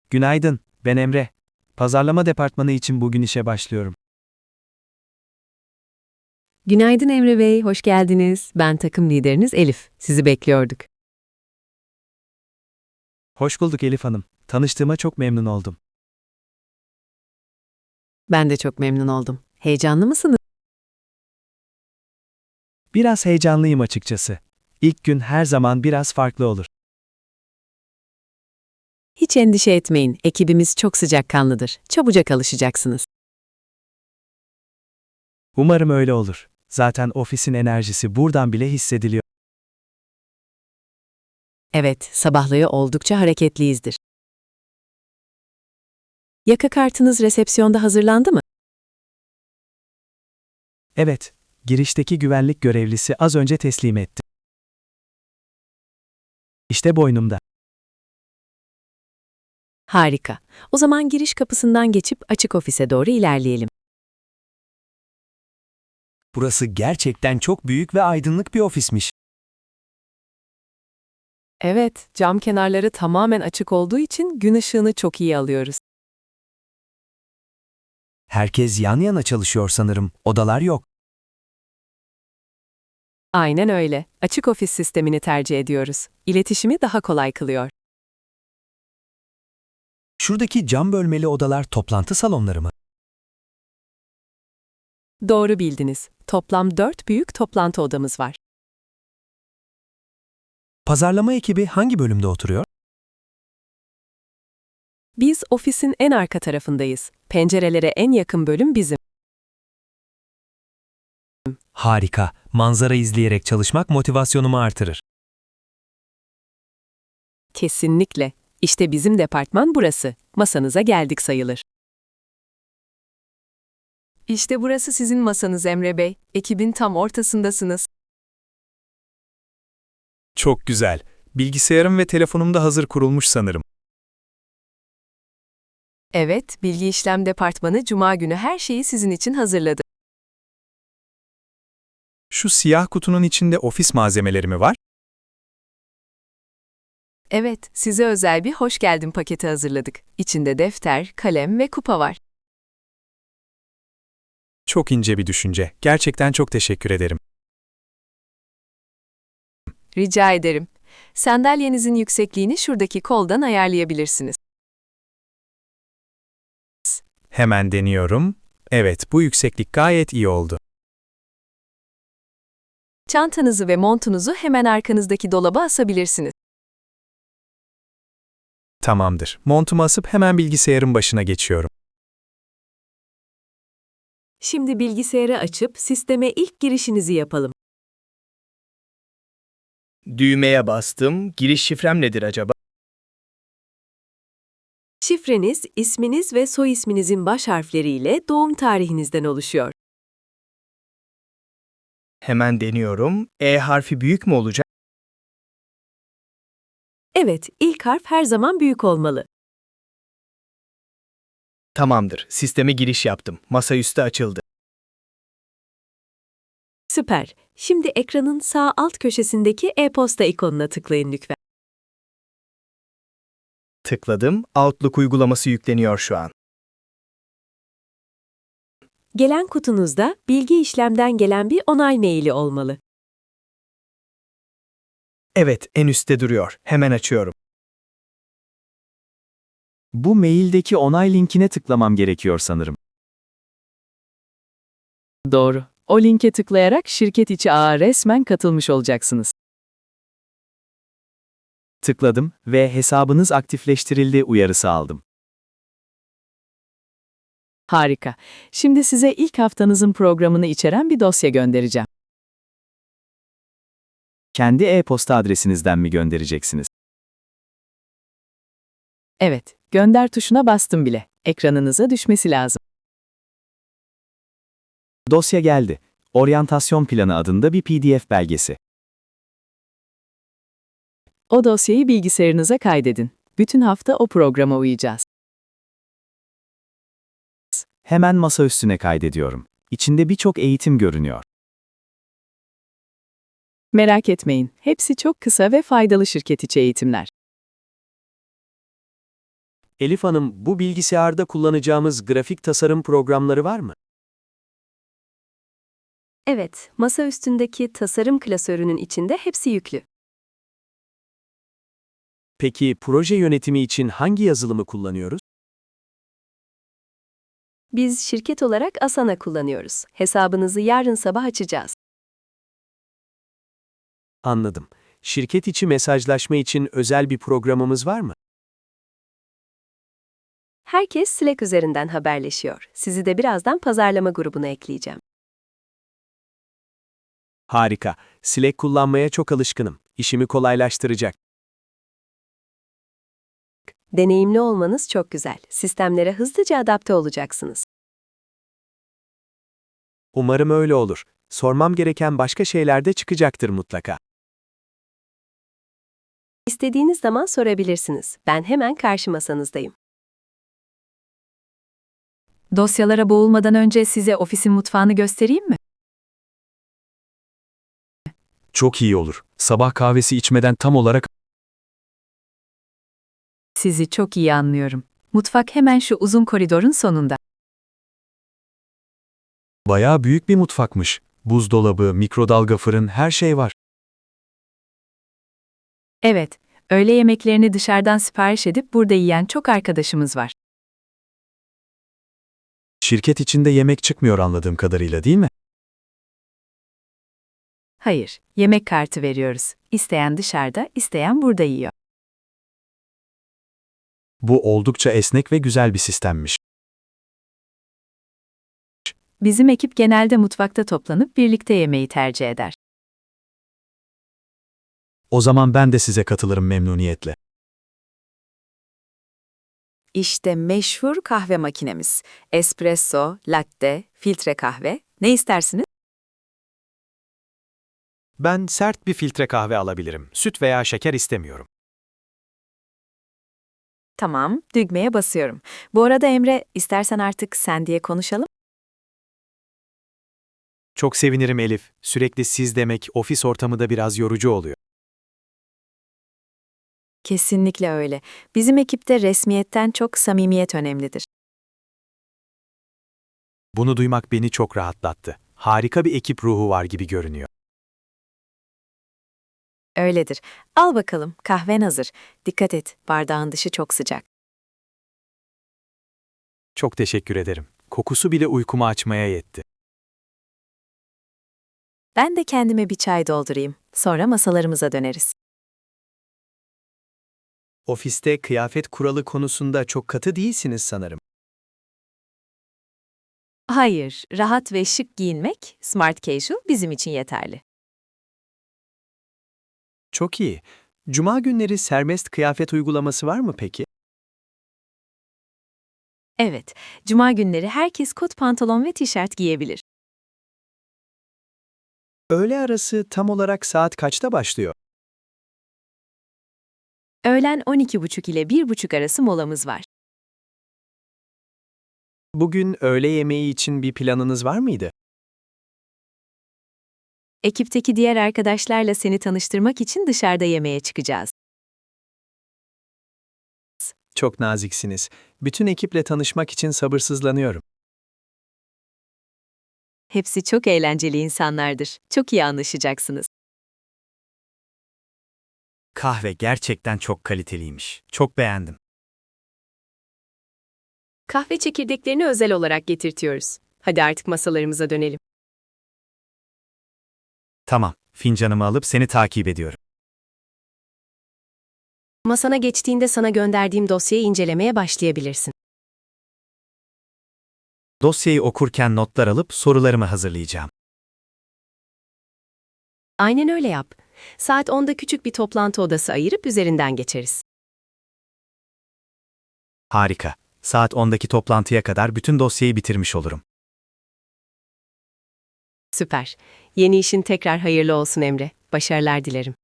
Günaydın, ben Emre. Pazarlama departmanı için bugün işe başlıyorum. Günaydın Emre Bey, hoş geldiniz. Ben takım lideriniz Elif. Sizi bekliyorduk. Hoş bulduk Elif Hanım. Tanıştığıma çok memnun oldum. Ben de çok memnun oldum. Heyecanlı mısınız? Biraz heyecanlıyım açıkçası. İlk gün her zaman biraz farklı olur. Hiç endişe etmeyin. Ekibimiz çok sıcakkanlıdır. Çabucak alışacaksınız. Umarım öyle olur. Zaten ofisin enerjisi buradan bile hissediliyor. Evet, sabahları oldukça hareketliyizdir. Yaka kartınız resepsiyonda hazırlandı mı? Evet, girişteki güvenlik görevlisi az önce teslim etti. İşte boynumda. Harika. O zaman giriş kapısından geçip açık ofise doğru ilerleyelim. Burası gerçekten çok büyük ve aydınlık bir ofismiş. Evet, cam kenarları tamamen açık olduğu için gün ışığını çok iyi alıyoruz. Herkes yan yana çalışıyor sanırım. Odalar yok. Aynen öyle. Açık ofis sistemini tercih ediyoruz. İletişimi daha kolay kılıyor. Şuradaki cam bölmeli odalar toplantı salonları mı? Doğru bildiniz. Toplam 4 büyük toplantı odamız var. Pazarlama ekibi hangi bölümde oturuyor? Biz ofisin en arka tarafındayız. Pencerelere en yakın bölüm bizim. Harika. Manzara izleyerek çalışmak motivasyonumu artırır. Kesinlikle. İşte bizim departman burası. Masanıza geldik sayılır. İşte burası sizin masanız Emre Bey. Ekibin tam ortasındasınız. Çok güzel. Bilgisayarım ve telefonum da hazır kurulmuş sanırım. Evet, Bilgi İşlem Departmanı Cuma günü her şeyi sizin için hazırladı. Şu siyah kutunun içinde ofis malzemeleri mi var? Evet, size özel bir hoş geldin paketi hazırladık. İçinde defter, kalem ve kupa var. Çok ince bir düşünce. Gerçekten çok teşekkür ederim. Rica ederim. Sandalyenizin yüksekliğini şuradaki koldan ayarlayabilirsiniz. Hemen deniyorum. Evet, bu yükseklik gayet iyi oldu. Çantanızı ve montunuzu hemen arkanızdaki dolaba asabilirsiniz. Tamamdır. Montumu asıp hemen bilgisayarın başına geçiyorum. Şimdi bilgisayarı açıp sisteme ilk girişinizi yapalım. Düğmeye bastım. Giriş şifrem nedir acaba? Şifreniz, isminiz ve soy isminizin baş harfleriyle doğum tarihinizden oluşuyor. Hemen deniyorum. E harfi büyük mü olacak? Evet, ilk harf her zaman büyük olmalı. Tamamdır. Sisteme giriş yaptım. Masaüstü açıldı. Süper. Şimdi ekranın sağ alt köşesindeki e-posta ikonuna tıklayın lütfen. Tıkladım. Outlook uygulaması yükleniyor şu an. Gelen kutunuzda bilgi işlemden gelen bir onay maili olmalı. Evet, en üstte duruyor. Hemen açıyorum. Bu maildeki onay linkine tıklamam gerekiyor sanırım. Doğru. O linke tıklayarak şirket içi ağa resmen katılmış olacaksınız. Tıkladım ve hesabınız aktifleştirildi uyarısı aldım. Harika. Şimdi size ilk haftanızın programını içeren bir dosya göndereceğim. Kendi e-posta adresinizden mi göndereceksiniz? Evet, gönder tuşuna bastım bile. Ekranınıza düşmesi lazım. Dosya geldi. Oryantasyon planı adında bir PDF belgesi. O dosyayı bilgisayarınıza kaydedin. Bütün hafta o programa uyacağız. Hemen masa üstüne kaydediyorum. İçinde birçok eğitim görünüyor. Merak etmeyin, hepsi çok kısa ve faydalı şirket içi eğitimler. Elif Hanım, bu bilgisayarda kullanacağımız grafik tasarım programları var mı? Evet, masa üstündeki tasarım klasörünün içinde hepsi yüklü. Peki proje yönetimi için hangi yazılımı kullanıyoruz? Biz şirket olarak Asana kullanıyoruz. Hesabınızı yarın sabah açacağız. Anladım. Şirket içi mesajlaşma için özel bir programımız var mı? Herkes Slack üzerinden haberleşiyor. Sizi de birazdan pazarlama grubuna ekleyeceğim. Harika. Slack kullanmaya çok alışkınım. İşimi kolaylaştıracak. Deneyimli olmanız çok güzel. Sistemlere hızlıca adapte olacaksınız. Umarım öyle olur. Sormam gereken başka şeyler de çıkacaktır mutlaka. İstediğiniz zaman sorabilirsiniz. Ben hemen karşı masanızdayım. Dosyalara boğulmadan önce size ofisin mutfağını göstereyim mi? Çok iyi olur. Sabah kahvesi içmeden tam olarak Sizi çok iyi anlıyorum. Mutfak hemen şu uzun koridorun sonunda. bayağı büyük bir mutfakmış. Buzdolabı, mikrodalga fırın, her şey var. Evet, öğle yemeklerini dışarıdan sipariş edip burada yiyen çok arkadaşımız var. Şirket içinde yemek çıkmıyor anladığım kadarıyla, değil mi? Hayır, yemek kartı veriyoruz. İsteyen dışarıda, isteyen burada yiyor. Bu oldukça esnek ve güzel bir sistemmiş. Bizim ekip genelde mutfakta toplanıp birlikte yemeği tercih eder. O zaman ben de size katılırım memnuniyetle. İşte meşhur kahve makinemiz. Espresso, latte, filtre kahve. Ne istersiniz? Ben sert bir filtre kahve alabilirim. Süt veya şeker istemiyorum. Tamam, düğmeye basıyorum. Bu arada Emre, istersen artık sen diye konuşalım. Çok sevinirim Elif. Sürekli siz demek ofis ortamı da biraz yorucu oluyor. Kesinlikle öyle. Bizim ekipte resmiyetten çok samimiyet önemlidir. Bunu duymak beni çok rahatlattı. Harika bir ekip ruhu var gibi görünüyor. Öyledir. Al bakalım, kahven hazır. Dikkat et, bardağın dışı çok sıcak. Çok teşekkür ederim. Kokusu bile uykumu açmaya yetti. Ben de kendime bir çay doldurayım. Sonra masalarımıza döneriz. Ofiste kıyafet kuralı konusunda çok katı değilsiniz sanırım. Hayır, rahat ve şık giyinmek, smart casual bizim için yeterli. Çok iyi. Cuma günleri serbest kıyafet uygulaması var mı peki? Evet, cuma günleri herkes kot pantolon ve tişört giyebilir. Öğle arası tam olarak saat kaçta başlıyor? Öğlen 12.30 ile 1.30 arası molamız var. Bugün öğle yemeği için bir planınız var mıydı? Ekipteki diğer arkadaşlarla seni tanıştırmak için dışarıda yemeğe çıkacağız. Çok naziksiniz. Bütün ekiple tanışmak için sabırsızlanıyorum. Hepsi çok eğlenceli insanlardır. Çok iyi anlaşacaksınız. Kahve gerçekten çok kaliteliymiş. Çok beğendim. Kahve çekirdeklerini özel olarak getirtiyoruz. Hadi artık masalarımıza dönelim. Tamam, fincanımı alıp seni takip ediyorum. Masana geçtiğinde sana gönderdiğim dosyayı incelemeye başlayabilirsin. Dosyayı okurken notlar alıp sorularımı hazırlayacağım. Aynen öyle yap. Saat 10'da küçük bir toplantı odası ayırıp üzerinden geçeriz. Harika. Saat 10'daki toplantıya kadar bütün dosyayı bitirmiş olurum. Süper. Yeni işin tekrar hayırlı olsun Emre. Başarılar dilerim.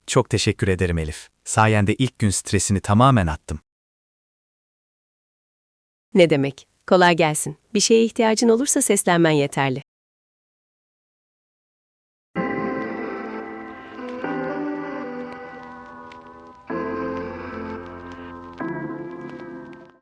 Çok teşekkür ederim Elif. Sayende ilk gün stresini tamamen attım. Ne demek? Kolay gelsin. Bir şeye ihtiyacın olursa seslenmen yeterli.